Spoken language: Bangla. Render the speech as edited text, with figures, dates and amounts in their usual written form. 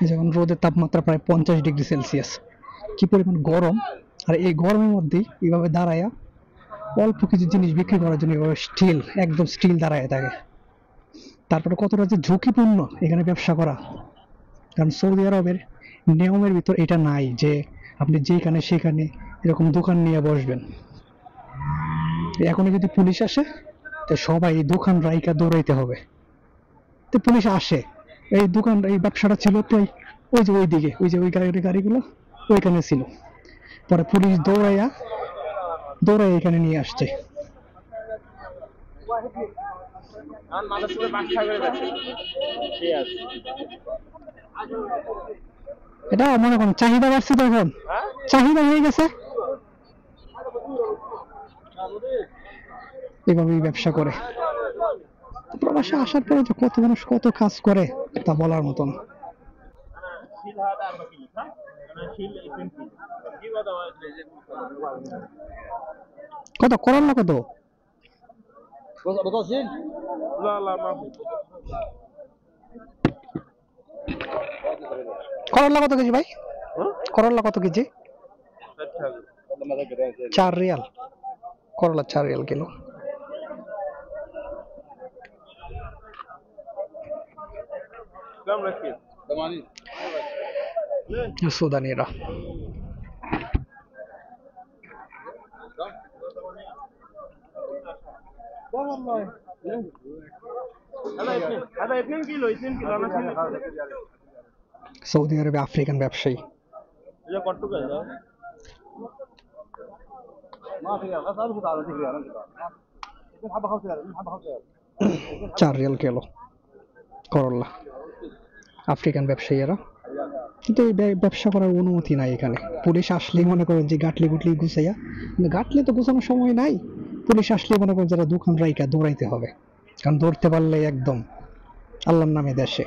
যেমন রোদের তাপমাত্রা প্রায় 50 ডিগ্রি সেলসিয়াস, কি পরিমাণ গরম। আর এই গরমের মধ্যেই এইভাবে দাঁড়ায়া অল্প কিছু জিনিস বিক্রি করার জন্য এভাবে একদম স্টিল দাঁড়ায় থাকে। তারপরে কতটা যে ঝুঁকিপূর্ণ এখানে ব্যবসা করা, কারণ সৌদি আরবের নিয়মের ভিতর এটা নাই যে আপনি যেখানে সেখানে এরকম দোকান নিয়ে বসবেন। এখনই যদি পুলিশ আসে তো সবাই দোকান রাইকা দৌড়াইতে হবে। তো পুলিশ আসে, এই দোকান এই ব্যবসাটা ছিল তো ওই যে ওইদিকে, ওই যে ওই গাড়িগুলো ওইখানে ছিল, পরে পুলিশ দৌড়াইয়া এখানে নিয়ে আসছে। এটা মনে করেন চাহিদা বাড়ছে, তো এখন চাহিদা হয়ে গেছে, এভাবেই ব্যবসা করে। প্রবাসে আসার পরে যে কত মানুষ কত কাজ করে তা বলার মতো না। কত করল্লা কত? করল্লা কত কেজি ভাই? করল্লা কত কেজি? 4 রিয়াল করলা, 4 রিয়াল কিলো। সুদানিরা সৌদি আরবে আফ্রিকান ব্যবসায়ী। 4 রিয়াল কিলো করলা, আফ্রিকান ব্যবসায়ীরা। কিন্তু এই ব্যবসা করার অনুমতি নাই এখানে। পুলিশ আসলেই মনে করেন যে গাটলি গুটলি গুছাইয়া, গাটলি তো গুছানোর সময় নাই, পুলিশ আসলে মনে করেন যারা দোকান রাইকা দৌড়াইতে হবে, কারণ ধরতে পারলে একদম আল্লাহর নামে দেশে।